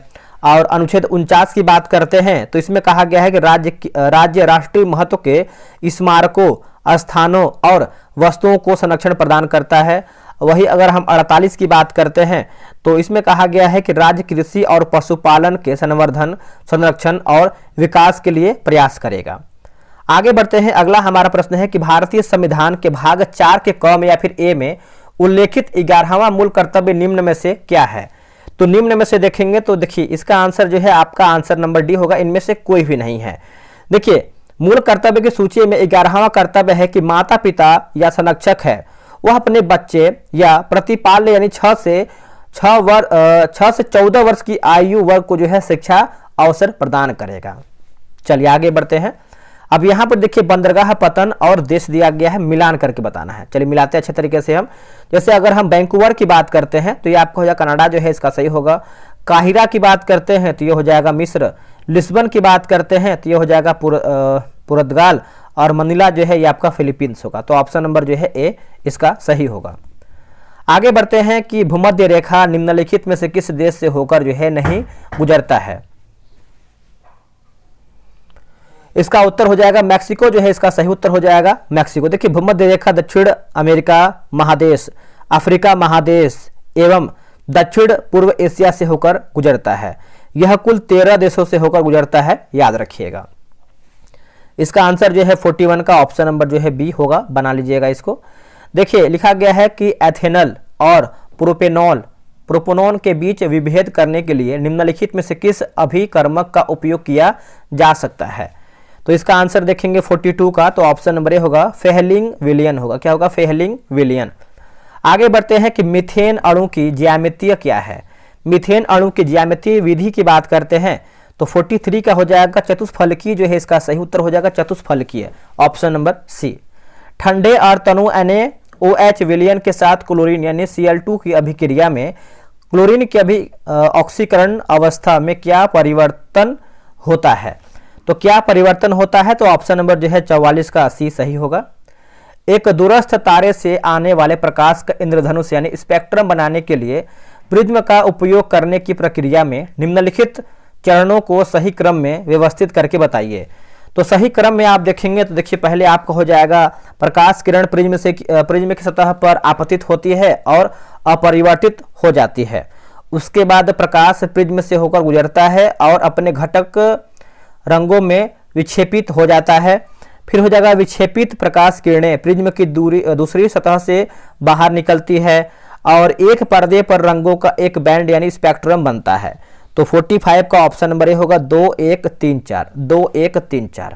[SPEAKER 1] और अनुच्छेद 49 की बात करते हैं तो इसमें कहा गया है कि राज्य राष्ट्रीय महत्व के स्मारकों, स्थानों और वस्तुओं को संरक्षण प्रदान करता है। वही अगर हम 48 की बात करते हैं तो इसमें कहा गया है कि राज्य कृषि और पशुपालन के संवर्धन, संरक्षण और विकास के लिए प्रयास करेगा। आगे बढ़ते हैं। अगला हमारा प्रश्न है कि भारतीय संविधान के भाग 4 के क में या फिर ए में उल्लेखित 11वां मूल कर्तव्य निम्न में से क्या है? तो निम्न में से देखेंगे तो देखिए इसका आंसर जो है आपका आंसर नंबर डी होगा, इनमें से कोई भी नहीं है। देखिए मूल कर्तव्य की सूची में 11वां कर्तव्य है कि माता पिता या संरक्षक है वह अपने बच्चे या प्रतिपाल्य यानी 6 से 14 वर्ष की आयु वर्ग को जो है शिक्षा अवसर प्रदान करेगा। चलिए आगे बढ़ते हैं। अब यहाँ पर देखिए बंदरगाह पतन और देश दिया गया है, मिलान करके बताना है। चलिए मिलाते हैं अच्छे तरीके से हम। जैसे अगर हम वैंकूवर की बात करते हैं तो ये आपका हो जाएगा कनाडा जो है इसका सही होगा। काहिरा की बात करते हैं तो ये हो जाएगा मिस्र। लिस्बन की बात करते हैं तो ये हो जाएगा पुर्तगाल। और मनीला जो है ये आपका फिलीपींस होगा। तो ऑप्शन नंबर जो है ए इसका सही होगा। आगे बढ़ते हैं कि भूमध्य रेखा निम्नलिखित में से किस देश से होकर जो है नहीं गुजरता है? इसका उत्तर हो जाएगा मैक्सिको जो है इसका सही उत्तर हो जाएगा मैक्सिको। देखिए भूमध्य रेखा दक्षिण अमेरिका महादेश, अफ्रीका महादेश एवं दक्षिण पूर्व एशिया से होकर गुजरता है। यह कुल 13 देशों से होकर गुजरता है, याद रखिएगा। इसका आंसर जो है 41 का ऑप्शन नंबर जो है बी होगा, बना लीजिएगा इसको। देखिए लिखा गया है कि एथेनॉल और प्रोपेनॉल के बीच विभेद करने के लिए निम्नलिखित में से किस अभिकर्मक का उपयोग किया जा सकता है। तो इसका आंसर देखेंगे 42 का, तो ऑप्शन नंबर ए होगा फेहलिंग विलियन होगा। क्या होगा? फेहलिंग विलियन। आगे बढ़ते हैं कि मीथेन अणु की ज्यामितीय क्या है। मीथेन अणु की ज्यामितीय विधि की बात करते हैं तो 43 का हो जाएगा चतुष्फलकीय जो है इसका सही उत्तर हो जाएगा चतुष्फलकीय, ऑप्शन नंबर सी। ठंडे अर्धअणु NaOH विलयन के साथ क्लोरीन यानी Cl2 की अभिक्रिया में क्लोरीन की ऑक्सीकरण अवस्था में क्या परिवर्तन होता है। तो क्या परिवर्तन होता है, तो ऑप्शन नंबर जो है 44 का सी सही होगा। एक दूरस्थ तारे से आने वाले प्रकाश का इंद्रधनुष यानी स्पेक्ट्रम बनाने के लिए प्रिज्म का उपयोग करने की प्रक्रिया में निम्नलिखित चरणों को सही क्रम में व्यवस्थित करके बताइए। तो सही क्रम में आप देखेंगे तो देखिए पहले आपका हो जाएगा प्रकाश किरण प्रिज्म की सतह पर आपतित होती है और अपरिवर्तित हो जाती है। उसके बाद प्रकाश प्रिज्म से होकर गुजरता है और अपने घटक रंगों में विक्षेपित हो जाता है। फिर हो जाएगा विक्षेपित प्रकाश किरणें प्रिज्म की दूसरी सतह से बाहर निकलती है और एक पर्दे पर रंगों का एक बैंड यानी स्पेक्ट्रम बनता है। तो 45 का ऑप्शन नंबर ए होगा 2134, 2134।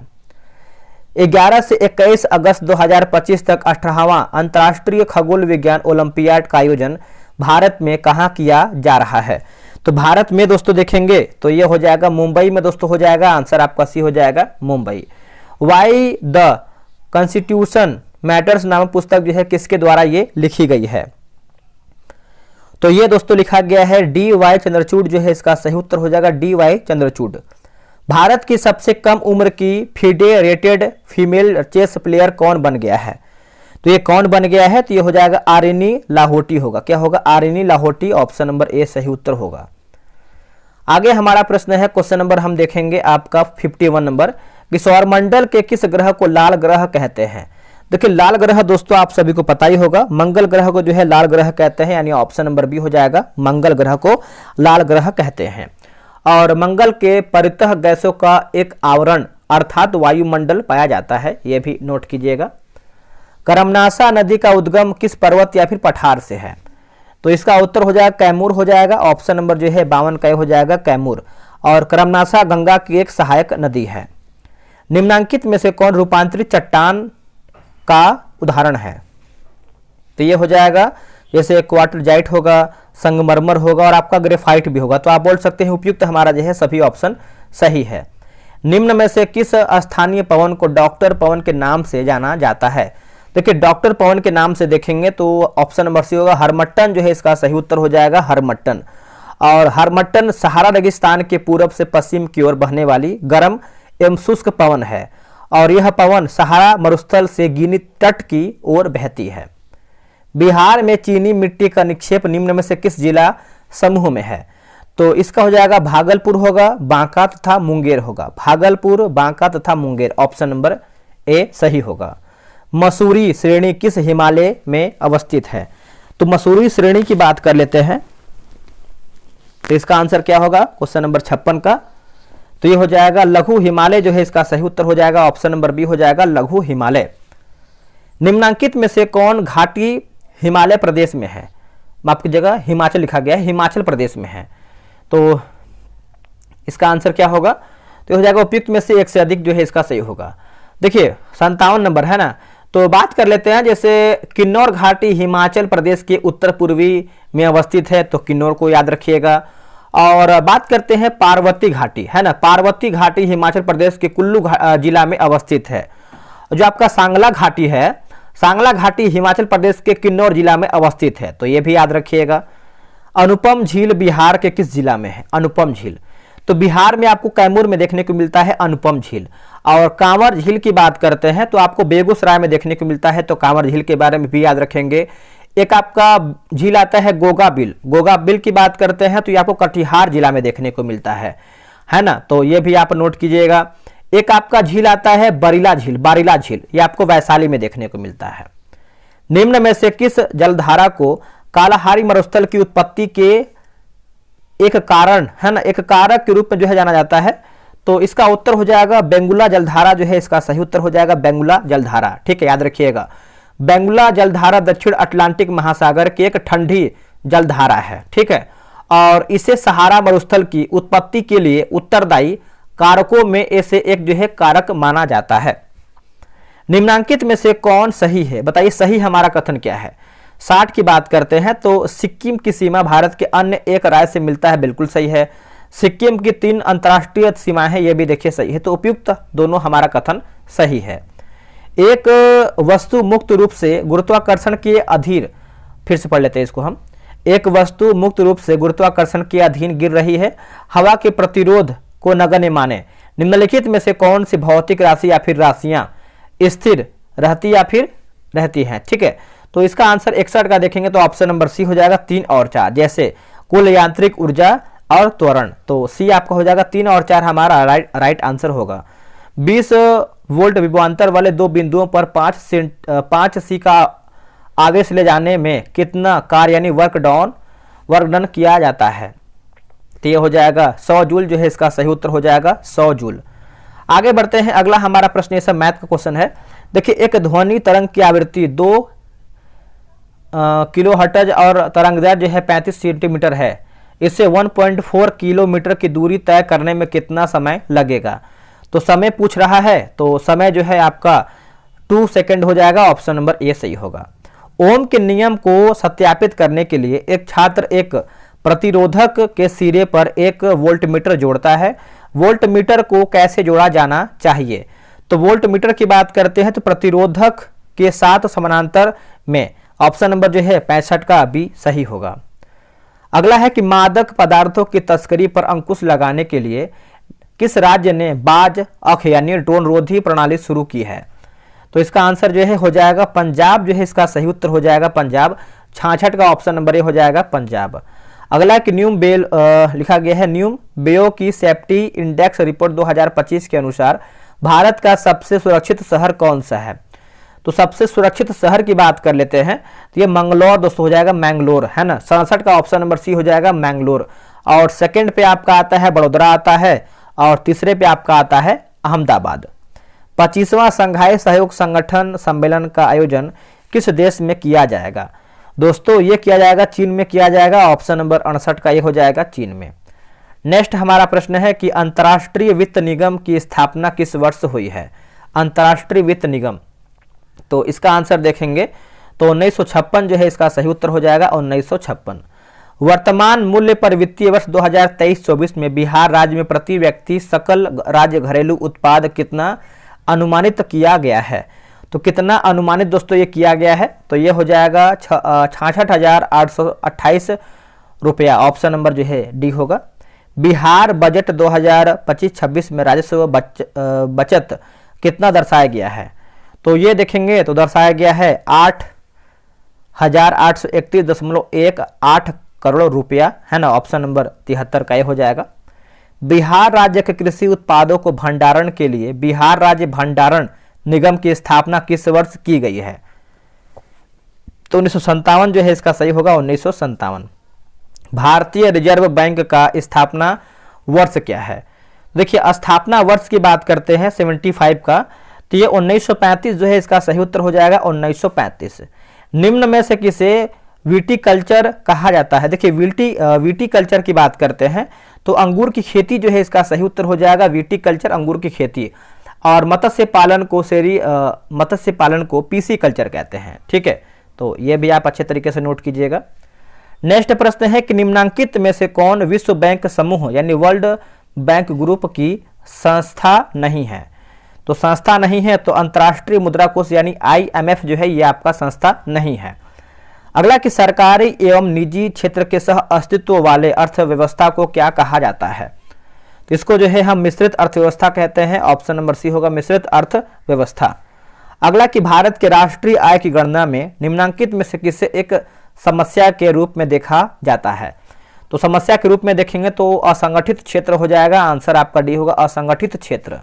[SPEAKER 1] 11 से 21 अगस्त 2025 तक 18वां अंतर्राष्ट्रीय खगोल विज्ञान ओलंपियाड का आयोजन भारत में कहाँ किया जा रहा है। तो भारत में दोस्तों देखेंगे तो ये हो जाएगा मुंबई में दोस्तों हो जाएगा, आंसर आपका सी हो जाएगा Mumbai. Why the constitution matters नामक पुस्तक जो है किसके द्वारा ये लिखी गई है। तो ये दोस्तों लिखा गया है D.Y. चंद्रचूड़ जो है इसका सही उत्तर हो जाएगा D.Y. चंद्रचूड़। भारत की सबसे कम उम्र की फेडरेटेड फीमेल चेस प्लेयर कौन बन गया है। तो ये कौन बन गया है, तो ये हो जाएगा आरिनी लाहोटी होगा। क्या होगा? आरिनी लाहोटी, ऑप्शन नंबर ए सही उत्तर होगा। आगे हमारा प्रश्न है, क्वेश्चन नंबर हम देखेंगे आपका 51 नंबर कि सौरमंडल के किस ग्रह को लाल ग्रह कहते हैं। देखिए लाल ग्रह दोस्तों आप सभी को पता ही होगा, मंगल ग्रह को जो है लाल ग्रह कहते हैं, यानी ऑप्शन नंबर बी हो जाएगा, मंगल ग्रह को लाल ग्रह कहते हैं। और मंगल के परितः गैसों का एक आवरण अर्थात वायुमंडल पाया जाता है, यह भी नोट कीजिएगा। करमनासा नदी का उद्गम किस पर्वत या फिर पठार से है। तो इसका उत्तर हो जाएगा कैमूर हो जाएगा, ऑप्शन नंबर जो है 52 का हो जाएगा कैमूर। और करमनासा गंगा की एक सहायक नदी है। निम्नांकित में से कौन रूपांतरित चट्टान का उदाहरण है। तो ये हो जाएगा जैसे क्वार्टरजाइट होगा, संगमरमर होगा और आपका ग्रेफाइट भी होगा। तो आप बोल सकते हैं उपयुक्त हमारा जो है सभी ऑप्शन सही है। निम्न में से किस स्थानीय पवन को डॉक्टर पवन के नाम से जाना जाता है। देखिए डॉक्टर पवन के नाम से देखेंगे तो ऑप्शन नंबर सी होगा हरमट्टन जो है इसका सही उत्तर हो जाएगा हरमट्टन। और हरमट्टन सहारा रेगिस्तान के पूरब से पश्चिम की ओर बहने वाली गर्म एवं शुष्क पवन है और यह पवन सहारा मरुस्थल से गिनी तट की ओर बहती है। बिहार में चीनी मिट्टी का निक्षेप निम्न में से किस जिला समूह में है। तो इसका हो जाएगा भागलपुर होगा, बांका तथा मुंगेर होगा। भागलपुर, बांका तथा मुंगेर, ऑप्शन नंबर ए सही होगा। मसूरी श्रेणी किस हिमालय में अवस्थित है। तो मसूरी श्रेणी की बात कर लेते हैं तो इसका आंसर क्या होगा क्वेश्चन नंबर 56 का। तो ये हो जाएगा लघु हिमालय जो है इसका सही उत्तर हो जाएगा, ऑप्शन नंबर बी हो जाएगा लघु हिमालय। निम्नांकित में से कौन घाटी हिमालय प्रदेश में है। माफ कीजिएगा हिमाचल लिखा गया है, हिमाचल प्रदेश में है। तो इसका आंसर क्या होगा, तो हो जाएगा उपयुक्त में से एक से अधिक जो है इसका सही होगा। देखिए 57 नंबर है ना। तो बात कर लेते हैं जैसे किन्नौर घाटी हिमाचल प्रदेश के उत्तर पूर्वी में अवस्थित है, तो किन्नौर को याद रखिएगा। और बात करते हैं पार्वती घाटी है ना, पार्वती घाटी हिमाचल प्रदेश के कुल्लू जिला में अवस्थित है। जो आपका सांगला घाटी है, सांगला घाटी हिमाचल प्रदेश के किन्नौर जिला में अवस्थित है, तो ये भी याद रखिएगा। अनुपम झील बिहार के किस जिला में है। अनुपम झील तो बिहार में आपको कैमूर में देखने को मिलता है अनुपम झील। और कांवर झील की बात करते हैं तो आपको बेगूसराय में देखने को मिलता है, तो कांवर झील के बारे में भी याद रखेंगे। एक आपका झील आता है गोगा बिल, गोगा बिल की बात करते हैं तो ये आपको कटिहार जिला में देखने को मिलता है ना, तो ये भी आप नोट कीजिएगा। एक आपका झील आता है बरीला झील, बारीला झील, ये आपको वैशाली में देखने को मिलता है। निम्न में से किस जलधारा को कालाहारी मरुस्थल की उत्पत्ति के एक कारण है ना, एक कारक के रूप में जो है जाना जाता है? तो इसका उत्तर हो जाएगा बेंगुला जलधारा जो है इसका सही उत्तर हो जाएगा बेंगुला जलधारा। ठीक है, याद रखिएगा, बेंगुला जलधारा दक्षिण अटलांटिक महासागर की एक ठंडी जलधारा है। ठीक है, और इसे सहारा मरुस्थल की उत्पत्ति के लिए उत्तरदायी कारकों में से एक जो है कारक माना जाता है। निम्नांकित में से कौन सही है? बताइए सही हमारा कथन क्या है। 60 की बात करते हैं तो सिक्किम की सीमा भारत के अन्य एक राज्य से मिलता है, बिल्कुल सही है। सिक्किम की 3 अंतर्राष्ट्रीय सीमाएं हैं, ये भी देखिए सही है। तो उपयुक्त दोनों हमारा कथन सही है। एक वस्तु मुक्त रूप से गुरुत्वाकर्षण के अधीन, फिर से पढ़ लेते हैं इसको हम। एक वस्तु मुक्त रूप से गुरुत्वाकर्षण के अधीन गिर रही है, हवा के प्रतिरोध को नगण्य माने। निम्नलिखित में से कौन सी भौतिक राशि या फिर राशियां स्थिर रहती या फिर रहती हैं? ठीक है, तो इसका आंसर 61 का देखेंगे तो ऑप्शन नंबर सी हो जाएगा 3 और 4, जैसे कुल यांत्रिक ऊर्जा और त्वरण। तो सी आपका हो जाएगा 3 और 4 हमारा राइट आंसर होगा। 20 वोल्ट विभवांतर वाले 2 बिंदुओं पर 5 सी का आवेश ले जाने में कितना कार्य यानी वर्क डन किया जाता है? तो ये हो जाएगा 100 जूल जो है इसका सही उत्तर हो जाएगा 100 जूल। आगे बढ़ते हैं, अगला हमारा प्रश्न ये सब मैथ का क्वेश्चन है। देखिए, एक ध्वनि तरंग की आवृत्ति 2 किलोहर्ट्ज और तरंगदैर्घ्य जो है 35 सेंटीमीटर है। इससे 1.4 किलोमीटर की दूरी तय करने में कितना समय लगेगा? तो समय पूछ रहा है, तो समय जो है आपका 2 सेकेंड हो जाएगा, ऑप्शन नंबर ए सही होगा। ओम के नियम को सत्यापित करने के लिए एक छात्र एक प्रतिरोधक के सिरे पर एक वोल्टमीटर जोड़ता है। वोल्टमीटर को कैसे जोड़ा जाना चाहिए? तो वोल्टमीटर की बात करते हैं तो प्रतिरोधक के साथ समानांतर में, ऑप्शन नंबर जो है 65 का भी सही होगा। अगला है कि मादक पदार्थों की तस्करी पर अंकुश लगाने के लिए किस राज्य ने बाज अख यानी ड्रोन रोधी प्रणाली शुरू की है? तो इसका आंसर जो है हो जाएगा पंजाब, जो है इसका सही उत्तर हो जाएगा पंजाब। 66 का ऑप्शन नंबर ए हो जाएगा पंजाब। अगला कि न्यूम बेल लिखा गया है, न्यूम बेयो की सेफ्टी इंडेक्स रिपोर्ट 2025 के अनुसार भारत का सबसे सुरक्षित शहर कौन सा है? तो सबसे सुरक्षित शहर की बात कर लेते हैं तो ये मंगलौर दोस्तों हो जाएगा, मैंगलोर है ना। 67 का ऑप्शन नंबर सी हो जाएगा मैंगलोर। और सेकंड पे आपका आता है बड़ोदरा आता है, और तीसरे पे आपका आता है अहमदाबाद। 25वां संघाई सहयोग संगठन सम्मेलन का आयोजन किस देश में किया जाएगा? दोस्तों ये किया जाएगा चीन में किया जाएगा, ऑप्शन नंबर 68 का ये हो जाएगा चीन में। नेक्स्ट हमारा प्रश्न है कि अंतर्राष्ट्रीय वित्त निगम की स्थापना किस वर्ष हुई है? अंतर्राष्ट्रीय वित्त निगम, तो इसका आंसर देखेंगे तो 1956 जो है इसका सही उत्तर हो जाएगा 1956। वर्तमान मूल्य पर वित्तीय वर्ष 2023-24 में बिहार राज्य में प्रति व्यक्ति सकल राज्य घरेलू उत्पाद कितना अनुमानित किया गया है? तो कितना अनुमानित दोस्तों ये किया गया है? तो ये हो जाएगा 66,828 रुपया, ऑप्शन नंबर जो है डी होगा। बिहार बजट 2025-26 में राजस्व बचत कितना दर्शाया गया है? तो ये देखेंगे तो दर्शाया गया है 8,831.18 करोड़ रुपया है ना, ऑप्शन नंबर 73 का ये हो जाएगा। बिहार राज्य के कृषि उत्पादों को भंडारण के लिए बिहार राज्य भंडारण निगम की स्थापना किस वर्ष की गई है? तो 1957 जो है इसका सही होगा 1957। भारतीय रिजर्व बैंक का स्थापना वर्ष क्या है? देखिए स्थापना वर्ष की बात करते हैं 75 का, तो ये 1935 जो है इसका सही उत्तर हो जाएगा 1935। निम्न में से किसे विटीकल्चर कहा जाता है? देखिए विटीकल्चर की बात करते हैं तो अंगूर की खेती जो है इसका सही उत्तर हो जाएगा विटीकल्चर, अंगूर की खेती। और मत्स्य पालन को पीसी कल्चर कहते हैं। ठीक है, तो ये भी आप अच्छे तरीके से नोट कीजिएगा। नेक्स्ट प्रश्न है कि निम्नांकित में से कौन विश्व बैंक समूह यानी वर्ल्ड बैंक ग्रुप की संस्था नहीं है? तो संस्था नहीं है तो अंतर्राष्ट्रीय मुद्रा कोष यानी IMF जो है ये आपका संस्था नहीं है। अगला कि सरकारी एवं निजी क्षेत्र के सह अस्तित्व वाले अर्थव्यवस्था को क्या कहा जाता है? तो इसको जो है हम मिश्रित अर्थव्यवस्था कहते हैं, ऑप्शन नंबर सी होगा मिश्रित अर्थव्यवस्था। अगला कि भारत के राष्ट्रीय आय की गणना में निम्नांकित में से किसे एक समस्या के रूप में देखा जाता है? तो समस्या के रूप में देखेंगे तो असंगठित क्षेत्र हो जाएगा, आंसर आपका डी होगा असंगठित क्षेत्र।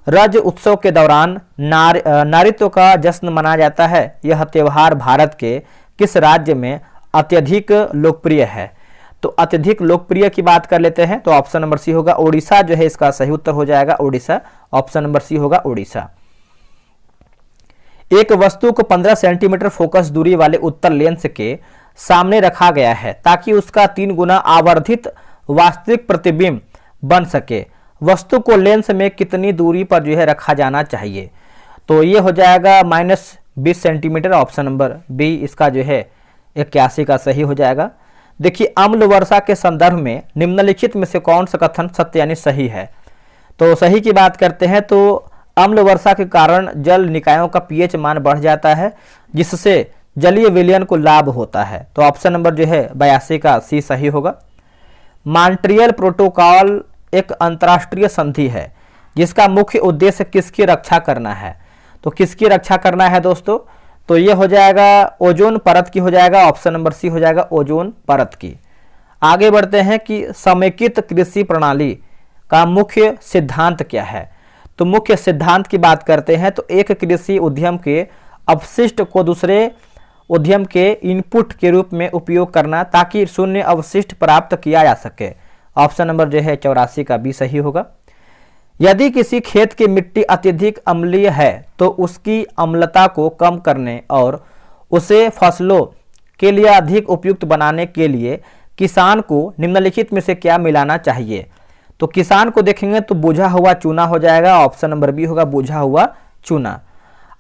[SPEAKER 1] रज उत्सव के दौरान नारीत्व का जश्न मनाया जाता है। यह त्यौहार भारत के किस राज्य में अत्यधिक लोकप्रिय है? तो अत्यधिक लोकप्रिय की बात कर लेते हैं तो ऑप्शन नंबर सी होगा ओडिशा जो है इसका सही उत्तर हो जाएगा ओडिशा। ऑप्शन नंबर सी होगा ओडिशा। एक वस्तु को 15 सेंटीमीटर फोकस दूरी वाले उत्तर लेंस के सामने रखा गया है ताकि उसका 3 गुना आवर्धित वास्तविक प्रतिबिंब बन सके। वस्तु को लेंस में कितनी दूरी पर जो है रखा जाना चाहिए? तो ये हो जाएगा -20 सेंटीमीटर। ऑप्शन नंबर बी इसका जो है 81 का सही हो जाएगा। देखिए, अम्ल वर्षा के संदर्भ में निम्नलिखित में से कौन सा कथन सत्य यानी सही है? तो सही की बात करते हैं तो अम्ल वर्षा के कारण जल निकायों का पीएच मान बढ़ जाता है जिससे जलीय विलयन को लाभ होता है। तो ऑप्शन नंबर जो है 82 का सी सही होगा। मॉन्ट्रियल प्रोटोकॉल एक अंतर्राष्ट्रीय संधि है जिसका मुख्य उद्देश्य किसकी रक्षा करना है? तो किसकी रक्षा करना है दोस्तों? तो ये हो जाएगा ओजोन परत की हो जाएगा। ऑप्शन नंबर सी हो जाएगा ओजोन परत की। आगे बढ़ते हैं कि समेकित कृषि प्रणाली का मुख्य सिद्धांत क्या है? तो मुख्य सिद्धांत की बात करते हैं तो एक कृषि उद्यम के अपशिष्ट को दूसरे उद्यम के इनपुट के रूप में उपयोग करना ताकि शून्य अवशिष्ट प्राप्त किया जा सके। ऑप्शन नंबर जो है 84 का बी सही होगा। यदि किसी खेत की मिट्टी अत्यधिक अम्लीय है तो उसकी अम्लता को कम करने और उसे फसलों के लिए अधिक उपयुक्त बनाने के लिए किसान को निम्नलिखित में से क्या मिलाना चाहिए? तो किसान को देखेंगे तो बुझा हुआ चूना हो जाएगा। ऑप्शन नंबर बी होगा बुझा हुआ चूना।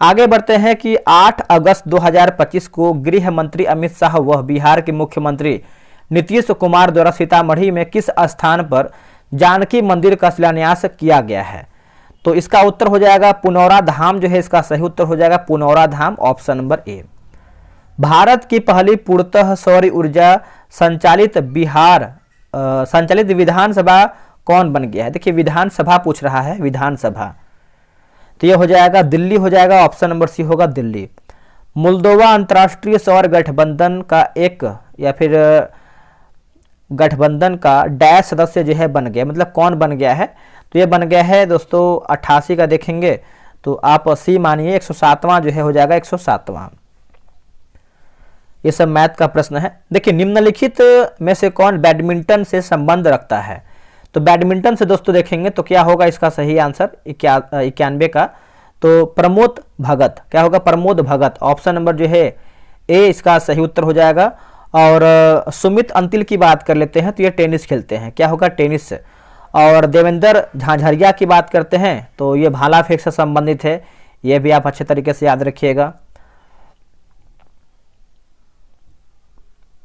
[SPEAKER 1] आगे बढ़ते हैं कि 8 अगस्त 2025 को गृह मंत्री अमित शाह व बिहार के मुख्यमंत्री नीतीश कुमार द्वारा सीतामढ़ी में किस स्थान पर जानकी मंदिर का शिलान्यास किया गया है? तो इसका उत्तर हो जाएगा पुनौरा धाम जो है इसका सही उत्तर हो जाएगा Punaura Dham. Option number A. Bharat की पहली पूर्णतः सौर ऊर्जा संचालित विधानसभा कौन बन गया है? देखिए, विधानसभा पूछ रहा है, विधानसभा। तो यह हो जाएगा दिल्ली हो जाएगा। ऑप्शन नंबर सी होगा दिल्ली। मोल्दोवा अंतर्राष्ट्रीय सौर गठबंधन का एक या फिर गठबंधन का डैश सदस्य जो है बन गया, मतलब कौन बन गया है? तो ये बन गया है दोस्तों 88 का देखेंगे तो आप सी मानिए 107वां जो है हो जाएगा 107वां। ये सब मैथ का प्रश्न है। देखिए, निम्नलिखित में से कौन बैडमिंटन से संबंध रखता है? तो बैडमिंटन से दोस्तों देखेंगे तो क्या होगा इसका सही आंसर 91 का? तो प्रमोद भगत। क्या होगा? प्रमोद भगत। ऑप्शन नंबर जो है ए इसका सही उत्तर हो जाएगा। और सुमित अंतिल की बात कर लेते हैं तो ये टेनिस खेलते हैं। क्या होगा? टेनिस। और देवेंद्र झाझरिया की बात करते हैं तो ये भाला फेंक से संबंधित है। ये भी आप अच्छे तरीके से याद रखिएगा।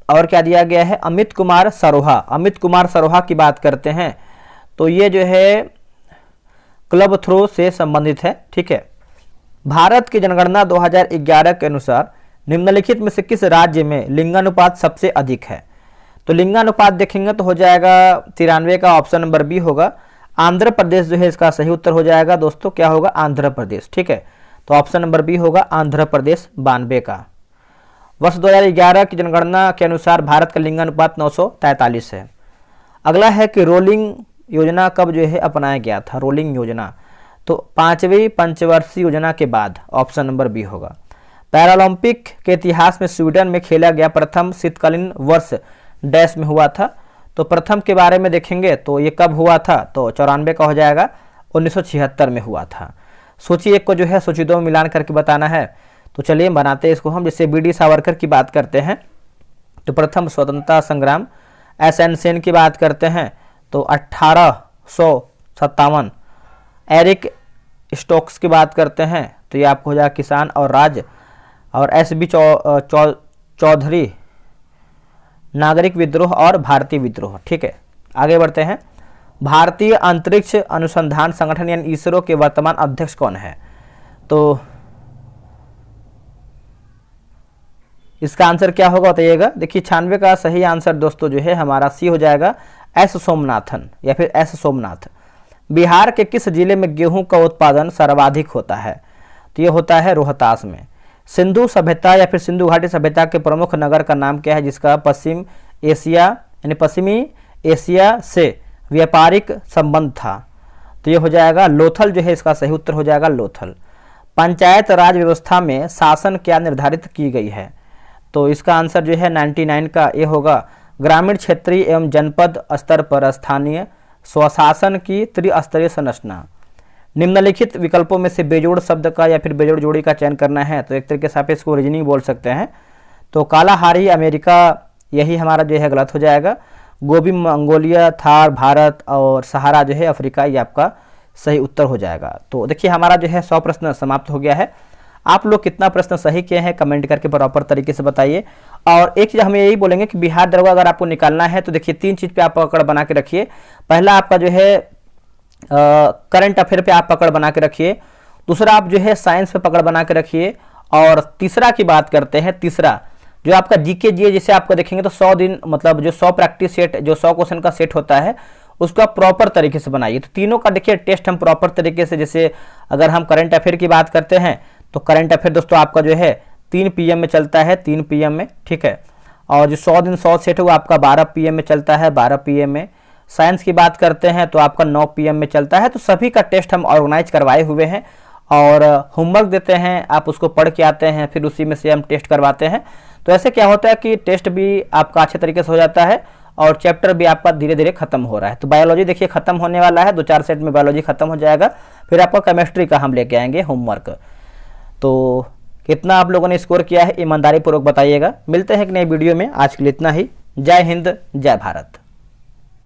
[SPEAKER 1] और क्या दिया गया है? अमित कुमार सरोहा। अमित कुमार सरोहा की बात करते हैं तो ये जो है क्लब थ्रो से संबंधित है। ठीक है। भारत की जनगणना 2011 के अनुसार निम्नलिखित में से किस राज्य में लिंगानुपात सबसे अधिक है? तो लिंगानुपात देखेंगे तो हो जाएगा 93 का। ऑप्शन नंबर बी होगा। आंध्र प्रदेश जो है इसका सही उत्तर हो जाएगा दोस्तों। क्या होगा? आंध्र प्रदेश। ठीक है। तो ऑप्शन नंबर बी होगा आंध्र प्रदेश 92 का। वर्ष 2011 की जनगणना के अनुसार भारत का लिंगानुपात 943 है। अगला है कि रोलिंग योजना कब जो है अपनाया गया था? रोलिंग योजना तो 5वीं पंचवर्षीय योजना के बाद। ऑप्शन नंबर बी होगा। पैरालंपिक के इतिहास में स्वीडन में खेला गया प्रथम शीतकालीन वर्ष डैश में हुआ था। तो प्रथम के बारे में देखेंगे तो ये कब हुआ था? तो 94 का हो जाएगा। 1976 में हुआ था। सूची 1 को जो है सूची 2 में मिलान करके बताना है। तो चलिए बनाते हैं इसको हम। जैसे बी.डी. सावरकर की बात करते हैं तो प्रथम स्वतंत्रता संग्राम। एस.एन. सेन की बात करते हैं तो 1857। एरिक स्टोक्स की बात करते हैं तो ये आपको हो जाएगा किसान और राज्य। और एस.बी. चौधरी नागरिक विद्रोह और भारतीय विद्रोह। ठीक है। आगे बढ़ते हैं। भारतीय अंतरिक्ष अनुसंधान संगठन यानी इसरो के वर्तमान अध्यक्ष कौन है? तो इसका आंसर क्या होगा बताइएगा। देखिए, 96 का सही आंसर दोस्तों जो है हमारा सी हो जाएगा एस सोमनाथन या फिर एस सोमनाथ। बिहार के किस जिले में गेहूं का उत्पादन सर्वाधिक होता है? तो ये होता है रोहतास में। सिंधु सभ्यता या फिर सिंधु घाटी सभ्यता के प्रमुख नगर का नाम क्या है जिसका पश्चिमी एशिया से व्यापारिक संबंध था? तो ये हो जाएगा लोथल, जो है इसका सही उत्तर हो जाएगा लोथल। पंचायत राज व्यवस्था में शासन क्या निर्धारित की गई है? तो इसका आंसर जो है 99 का ये होगा, ग्रामीण, क्षेत्रीय एवं जनपद स्तर पर स्थानीय स्वशासन की त्रिस्तरीय संरचना। निम्नलिखित विकल्पों में से बेजोड़ शब्द का या फिर बेजोड़ जोड़ी का चयन करना है, तो एक तरीके से आप इसको रीजनिंग बोल सकते हैं। तो कालाहारी अमेरिका, यही हमारा जो है गलत हो जाएगा। गोबी मंगोलिया, थार भारत और सहारा जो है अफ्रीका, ये आपका सही उत्तर हो जाएगा। तो देखिए हमारा जो है 100 प्रश्न समाप्त हो गया है। आप लोग कितना प्रश्न सही किए हैं कमेंट करके प्रॉपर तरीके से बताइए। और एक चीज़ हम यही बोलेंगे कि बिहार दरोगा अगर आपको निकालना है तो देखिए 3 चीज़ पे आप पकड़ बना के रखिए। पहला आपका जो है करंट अफेयर पे आप पकड़ बना के रखिए, दूसरा आप जो है साइंस पे पकड़ बना के रखिए, और तीसरा की बात करते हैं, तीसरा जो आपका जीके जीए, जिसे आपको देखेंगे तो 100 दिन मतलब जो 100 प्रैक्टिस सेट, जो 100 क्वेश्चन का सेट होता है उसको आप प्रॉपर तरीके से बनाइए। तो तीनों का देखिए टेस्ट हम प्रॉपर तरीके से, जैसे अगर हम करंट अफेयर की बात करते हैं तो करंट अफेयर दोस्तों आपका जो है 3 PM में चलता है, 3 PM में, ठीक है। और जो 100 दिन 100 सेट है वो आपका 12 PM में चलता है, 12 PM में। साइंस की बात करते हैं तो आपका 9 PM में चलता है। तो सभी का टेस्ट हम ऑर्गेनाइज करवाए हुए हैं और होमवर्क देते हैं, आप उसको पढ़ के आते हैं, फिर उसी में से हम टेस्ट करवाते हैं। तो ऐसे क्या होता है कि टेस्ट भी आपका अच्छे तरीके से हो जाता है और चैप्टर भी आपका धीरे धीरे खत्म हो रहा है। तो बायोलॉजी देखिए खत्म होने वाला है, 2-4 सेट में बायोलॉजी खत्म हो जाएगा, फिर आपका केमिस्ट्री का हम लेके आएंगे होमवर्क। तो कितना आप लोगों ने स्कोर किया है ईमानदारी पूर्वक बताइएगा। मिलते हैं एक नई वीडियो में, आज के लिए इतना ही। जय हिंद, जय भारत।